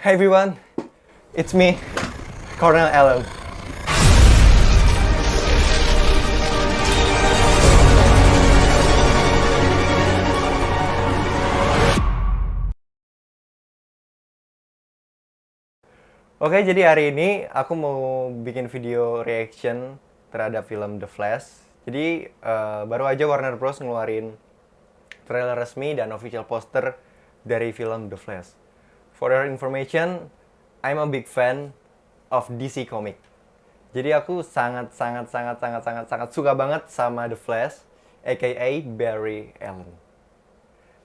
Hi everyone, it's me, Cornel Allen. Oke, jadi hari ini aku mau bikin video reaction terhadap film The Flash. Jadi baru aja Warner Bros ngeluarin trailer resmi dan official poster dari film The Flash. For your information, I'm a big fan of DC Comic. Jadi aku sangat suka banget sama The Flash, aka Barry Allen.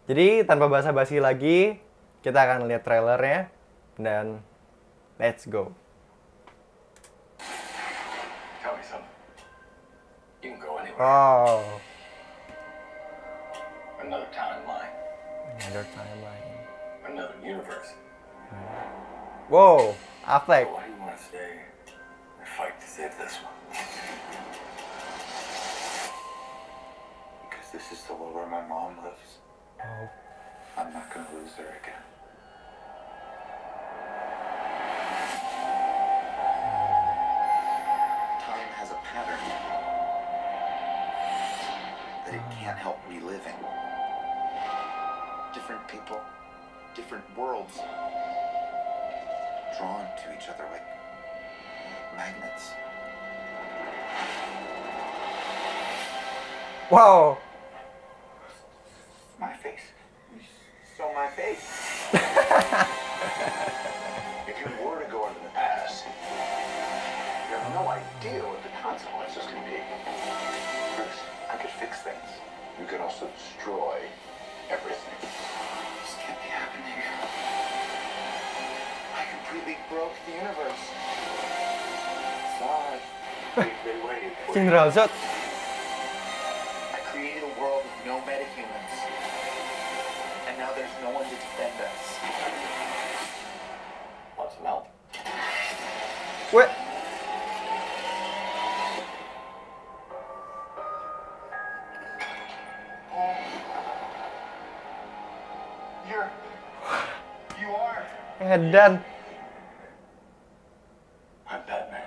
Jadi tanpa basa-basi lagi, kita akan lihat trailernya dan let's go. Tell me something. You can go anywhere. Oh, Another timeline. another timeline. Another universe. Wow, So Affleck. why do you want to stay and fight to save this one? Because this is the world where my mom lives. Oh. I'm not gonna lose her again. Time has a pattern that it can't help reliving. Different people, different worlds, drawn to each other like magnets. Wow. My face. You saw my face. If you were to go into the past, you have no idea what the consequences can be. Bruce, I could fix things. You could also destroy everything. This can't be happening. I completely broke the universe. Sorry. They waited for you. Cinderella shot. I created a world with no metahumans. And now there's no one to defend us. Want some help? Wait. You are. Edan. I'm Batman.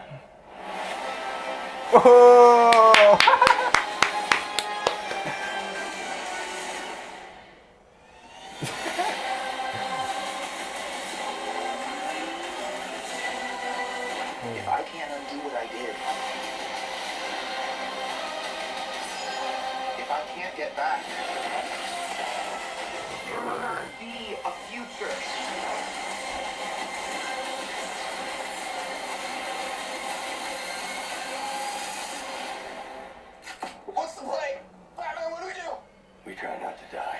Oh. If I can't undo what I did, if I can't get back, there could be a future. What's the play? Batman, what do we do? We try not to die.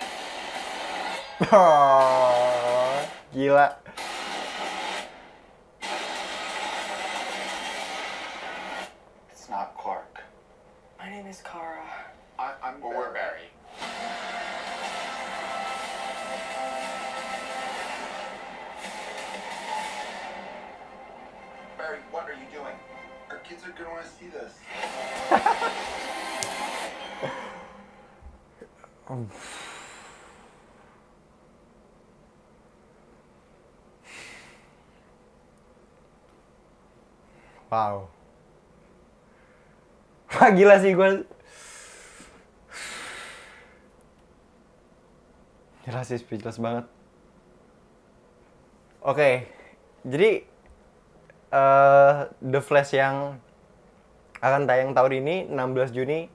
Oh, gila. It's not Clark. My name is Kara. I'm well, we're Barry. Barry, what are you doing? Our kids are gonna want to see this. Wow. Wah, gila sih gue. Gila sih, speechless banget. Oke, jadi The Flash yang akan tayang tahun ini 16 Juni.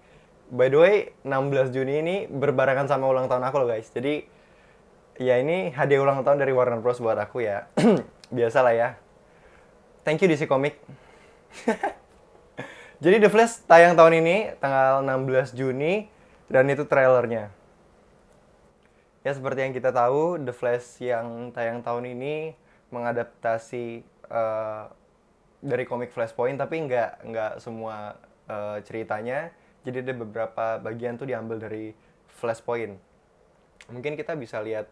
By the way, 16 Juni ini berbarengan sama ulang tahun aku loh guys. Jadi ya ini hadiah ulang tahun dari Warner Bros buat aku ya. Biasalah ya. Thank you DC Comic. Jadi The Flash tayang tahun ini tanggal 16 Juni dan itu trailernya. Ya seperti yang kita tahu, The Flash yang tayang tahun ini mengadaptasi dari komik Flashpoint, tapi nggak semua ceritanya. Jadi ada beberapa bagian tuh diambil dari Flashpoint. Mungkin kita bisa lihat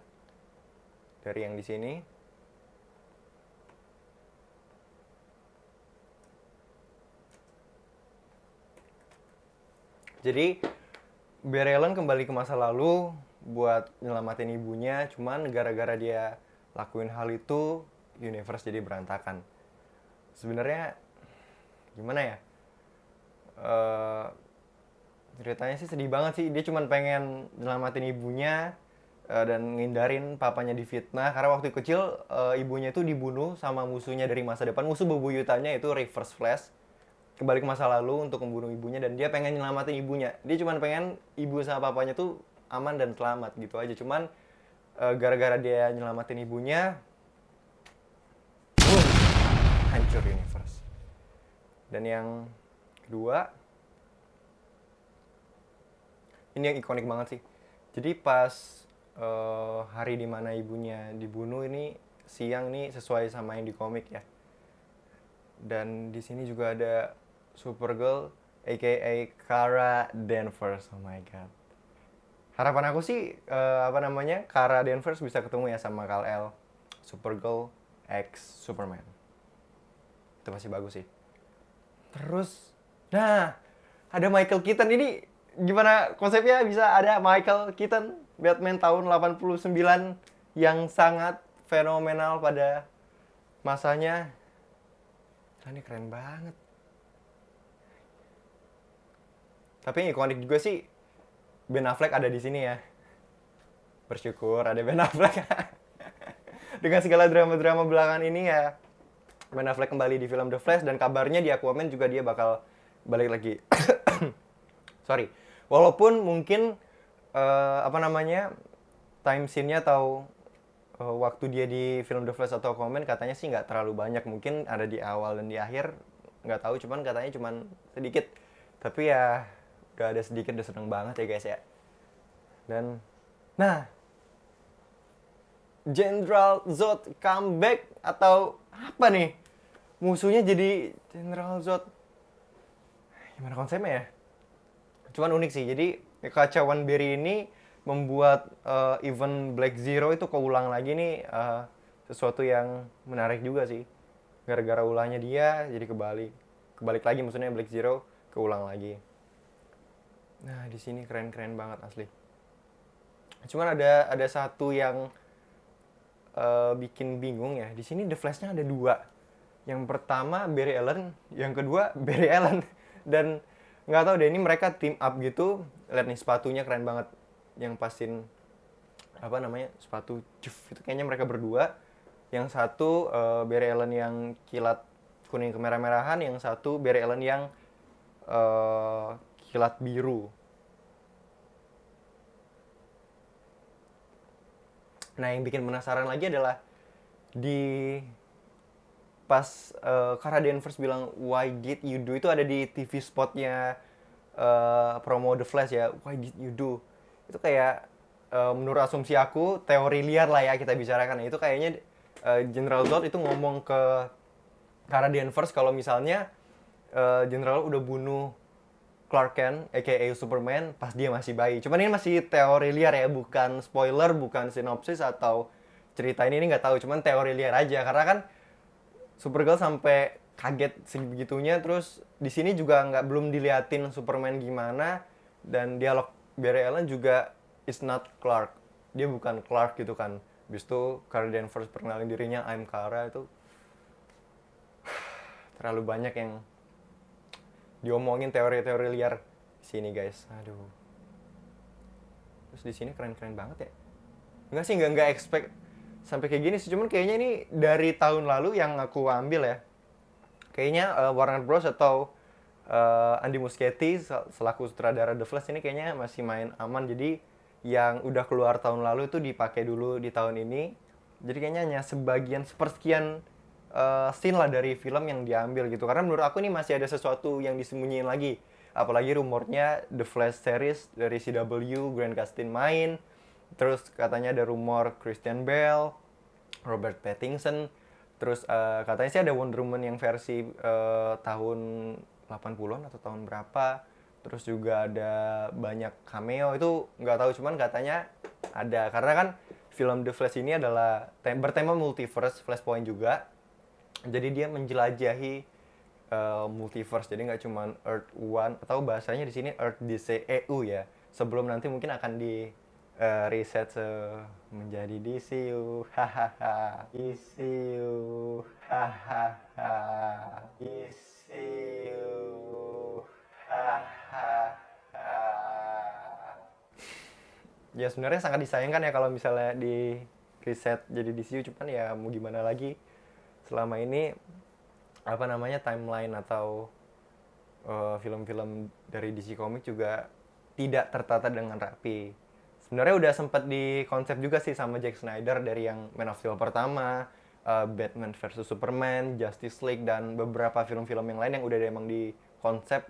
dari yang di sini. Jadi Barry Allen kembali ke masa lalu buat nyelamatin ibunya, cuman gara-gara dia lakuin hal itu, universe jadi berantakan. Sebenarnya gimana ya? Ceritanya sih sedih banget sih. Dia cuma pengen nyelamatin ibunya dan ngindarin papanya difitnah karena waktu kecil ibunya itu dibunuh sama musuhnya dari masa depan. Musuh bebuyutannya itu Reverse Flash. Kembali ke masa lalu untuk membunuh ibunya dan dia pengen nyelamatin ibunya. Dia cuma pengen ibu sama papanya tuh aman dan selamat gitu aja. Cuman gara-gara dia nyelamatin ibunya, boom, hancur universe. Dan yang kedua, ini yang ikonik banget sih. Jadi pas hari dimana ibunya dibunuh ini siang nih sesuai sama yang di komik ya. Dan di sini juga ada Supergirl, aka Kara Danvers. Oh my god. Harapan aku sih Kara Danvers bisa ketemu ya sama Kal-El, Supergirl X Superman. Itu masih bagus sih. Terus, nah ada Michael Keaton ini gimana konsepnya bisa ada Michael Keaton Batman tahun 89 yang sangat fenomenal pada masanya. Ini keren banget. Tapi yang ikonik juga sih Ben Affleck ada di sini ya. Bersyukur ada Ben Affleck. Dengan segala drama-drama belakangan ini ya, Ben Affleck kembali di film The Flash dan kabarnya di Aquaman juga dia bakal balik lagi. Sorry. Walaupun mungkin time scene-nya atau waktu dia di film The Flash atau Aquaman katanya sih nggak terlalu banyak. Mungkin ada di awal dan di akhir, nggak tahu. Cuman katanya cuman sedikit. Tapi ya udah ada sedikit, udah seneng banget ya guys ya. Dan nah, General Zod comeback atau apa nih? Musuhnya jadi General Zod. Gimana konsepnya ya? Cuman unik sih. Jadi kekacauan Barry ini membuat event Black Zero itu keulang lagi nih, sesuatu yang menarik juga sih. Gara-gara ulahnya dia jadi kebalik lagi, maksudnya Black Zero keulang lagi. Nah, di sini keren-keren banget asli. Cuman ada satu yang bikin bingung ya. Di sini The Flash-nya ada dua. Yang pertama Barry Allen, yang kedua Barry Allen. Dan nggak tahu deh, ini mereka team up gitu. Lihat nih sepatunya keren banget. Yang pasin sepatu Juf, itu kayaknya mereka berdua. Yang satu Barry Allen yang kilat kuning kemerah-merahan, yang satu Barry Allen yang kilat biru. Nah, yang bikin penasaran lagi adalah di pas Kara Danvers bilang why did you do, itu ada di TV spotnya promo The Flash ya, why did you do, itu kayak menurut asumsi aku teori liar lah ya kita bicarakan. Itu kayaknya General Zod itu ngomong ke Kara Danvers kalau misalnya General udah bunuh Clark Kent, aka Superman, pas dia masih bayi. Cuman ini masih teori liar ya, bukan spoiler, bukan sinopsis atau cerita ini nggak tahu. Cuman teori liar aja, karena kan Supergirl sampai kaget sebegitunya. Terus di sini juga belum diliatin Superman gimana, dan dialog Barry Allen juga is not Clark. Dia bukan Clark gitu kan. Habis itu Kara Danvers perkenalin dirinya, I'm Kara, itu terlalu banyak yang diomongin teori-teori liar di sini guys. Aduh. Terus di sini keren-keren banget ya. Enggak sih, enggak expect sampai kayak gini sih. Cuman kayaknya ini dari tahun lalu yang aku ambil ya. Kayaknya Warner Bros atau Andy Muschietti selaku sutradara The Flash ini kayaknya masih main aman. Jadi yang udah keluar tahun lalu itu dipakai dulu di tahun ini. Jadi kayaknya hanya sepersekian scene lah dari film yang diambil gitu. Karena menurut aku ini masih ada sesuatu yang disembunyiin lagi. Apalagi rumornya The Flash series dari CW, Grant Gustin main. Terus katanya ada rumor Christian Bale, Robert Pattinson. Terus katanya sih ada Wonder Woman yang versi tahun 80-an atau tahun berapa. Terus juga ada banyak cameo, itu nggak tahu, cuman katanya ada. Karena kan film The Flash ini adalah bertema multiverse, Flashpoint juga. Jadi dia menjelajahi multiverse. Jadi nggak cuma Earth One, atau bahasanya di sini Earth DCEU ya. Sebelum nanti mungkin akan Reset menjadi DCU, hahaha, DCU, hahaha, DCU, hahaha. Ya sebenarnya sangat disayangkan ya kalau misalnya di reset jadi DCU, cuman ya mau gimana lagi, selama ini apa namanya timeline atau film-film dari DC Comics juga tidak tertata dengan rapi. Sebenarnya udah sempat dikonsep juga sih sama Zack Snyder dari yang Man of Steel pertama, Batman versus Superman, Justice League, dan beberapa film-film yang lain yang udah emang dikonsep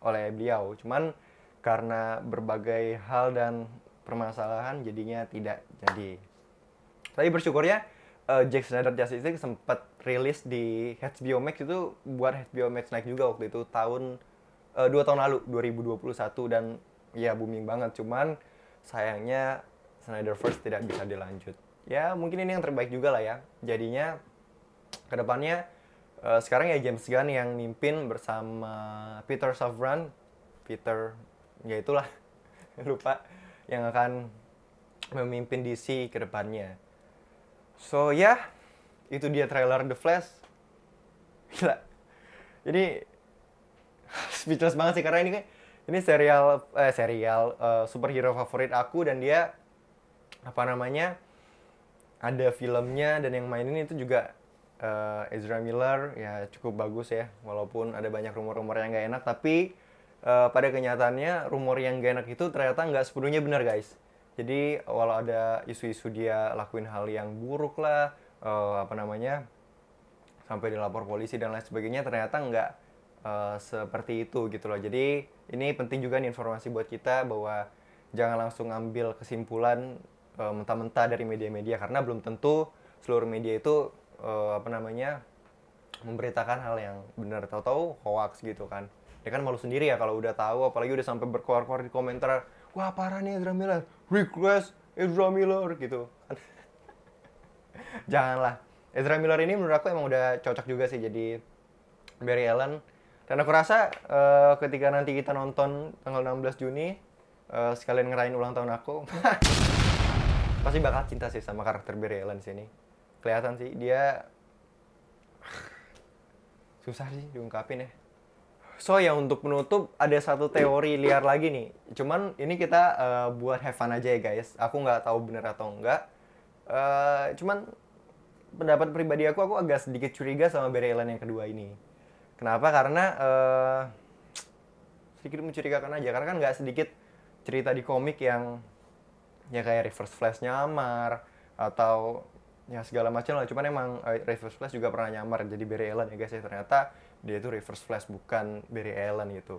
oleh beliau. Cuman karena berbagai hal dan permasalahan jadinya tidak jadi. Tapi bersyukurnya Zack Snyder Justice League sempat rilis di HBO Max, itu buat HBO Max naik juga waktu itu tahun 2 tahun lalu 2021, dan ya booming banget. Cuman sayangnya Snyderverse tidak bisa dilanjut. Ya mungkin ini yang terbaik juga lah ya. Jadinya kedepannya sekarang ya James Gunn yang mimpin bersama Peter Safran, Peter ya itulah lupa, yang akan memimpin DC kedepannya. So ya, itu dia trailer The Flash. Gila. Jadi speechless banget sih karena ini serial superhero favorit aku, dan dia apa namanya ada filmnya, dan yang mainin itu juga Ezra Miller, ya cukup bagus ya, walaupun ada banyak rumor-rumor yang gak enak, tapi pada kenyataannya rumor yang gak enak itu ternyata nggak sepenuhnya benar guys. Jadi walau ada isu-isu dia lakuin hal yang buruk lah, apa namanya sampai dilapor polisi dan lain sebagainya, ternyata nggak seperti itu gitu loh. Jadi ini penting juga nih informasi buat kita, bahwa jangan langsung ambil kesimpulan mentah-mentah dari media-media, karena belum tentu seluruh media itu apa namanya memberitakan hal yang benar. Tahu-tahu hoax gitu kan. Ya kan malu sendiri ya kalau udah tahu, apalagi udah sampai berkoar-koar di komentar, wah parah nih Ezra Miller, request Ezra Miller gitu. Janganlah. Ezra Miller ini menurut aku emang udah cocok juga sih jadi Barry Allen. Dan aku rasa ketika nanti kita nonton tanggal 16 Juni, sekalian ngerayain ulang tahun aku, pasti bakal cinta sih sama karakter Barry Allen sini. Kelihatan sih dia susah sih diungkapin ya. So ya untuk penutup ada satu teori liar lagi nih. Cuman ini kita buat have fun aja ya guys. Aku nggak tahu bener atau enggak. Cuman pendapat pribadi aku agak sedikit curiga sama Barry Allen yang kedua ini. Kenapa? Karena sedikit mencurigakan aja. Karena kan nggak sedikit cerita di komik yang ya kayak Reverse Flash nyamar atau ya segala macam lah. Cuman emang Reverse Flash juga pernah nyamar jadi Barry Allen ya guys ya. Ternyata dia itu Reverse Flash bukan Barry Allen gitu.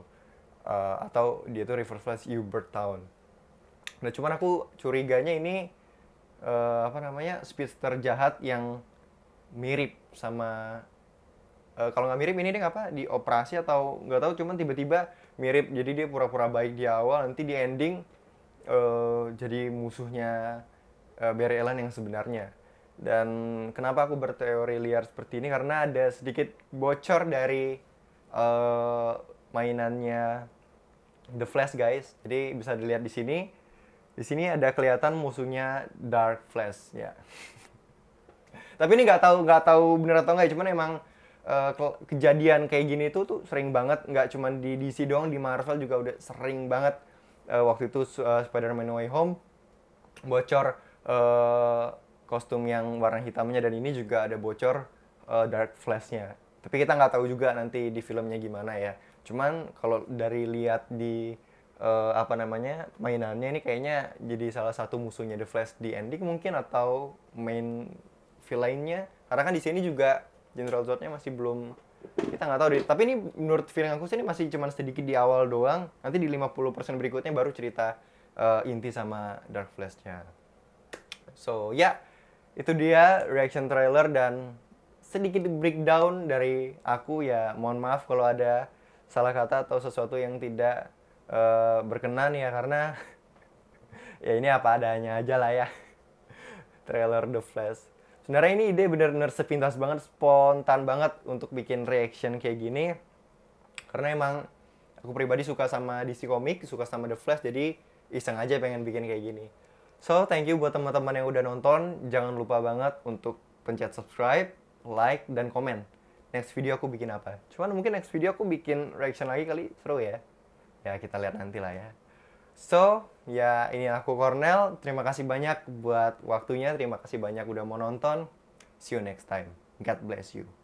Atau dia itu Reverse Flash Hubert Town. Nah cuman aku curiganya ini apa namanya speedster jahat yang mirip sama kalau nggak mirip ini dia apa dioperasi atau nggak tahu, cuman tiba-tiba mirip, jadi dia pura-pura baik di awal, nanti di ending jadi musuhnya Barry Allen yang sebenarnya. Dan kenapa aku berteori liar seperti ini, karena ada sedikit bocor dari mainannya The Flash guys. Jadi bisa dilihat di sini. Di sini ada kelihatan musuhnya Dark Flash ya. Tapi ini nggak tahu bener atau nggak, cuman emang kejadian kayak gini tuh sering banget, nggak cuma di DC doang, di Marvel juga udah sering banget. Waktu itu Spider-Man No Way Home bocor kostum yang warna hitamnya, dan ini juga ada bocor Dark Flash-nya. Tapi kita nggak tahu juga nanti di filmnya gimana ya. Cuman kalau dari lihat di apa namanya mainannya ini kayaknya jadi salah satu musuhnya The Flash di ending mungkin, atau main villainnya. Karena kan di sini juga General Zod-nya masih belum, kita nggak tahu deh. Tapi ini menurut feeling aku sih ini masih cuma sedikit di awal doang. Nanti di 50% berikutnya baru cerita inti sama Dark Flash-nya. So ya, itu dia reaction trailer dan sedikit breakdown dari aku ya. Mohon maaf kalau ada salah kata atau sesuatu yang tidak berkenan ya, karena ya ini apa adanya aja lah ya. Trailer The Flash. Sebenarnya ini ide bener-bener sepintas banget, spontan banget untuk bikin reaction kayak gini. Karena emang aku pribadi suka sama DC Comics, suka sama The Flash, jadi iseng aja pengen bikin kayak gini. So, thank you buat teman-teman yang udah nonton. Jangan lupa banget untuk pencet subscribe, like, dan komen. Next video aku bikin apa? Cuman mungkin next video aku bikin reaction lagi kali, seru ya. Ya, kita lihat nanti lah ya. So, ya ini aku Cornel. Terima kasih banyak buat waktunya. Terima kasih banyak udah mau nonton. See you next time. God bless you.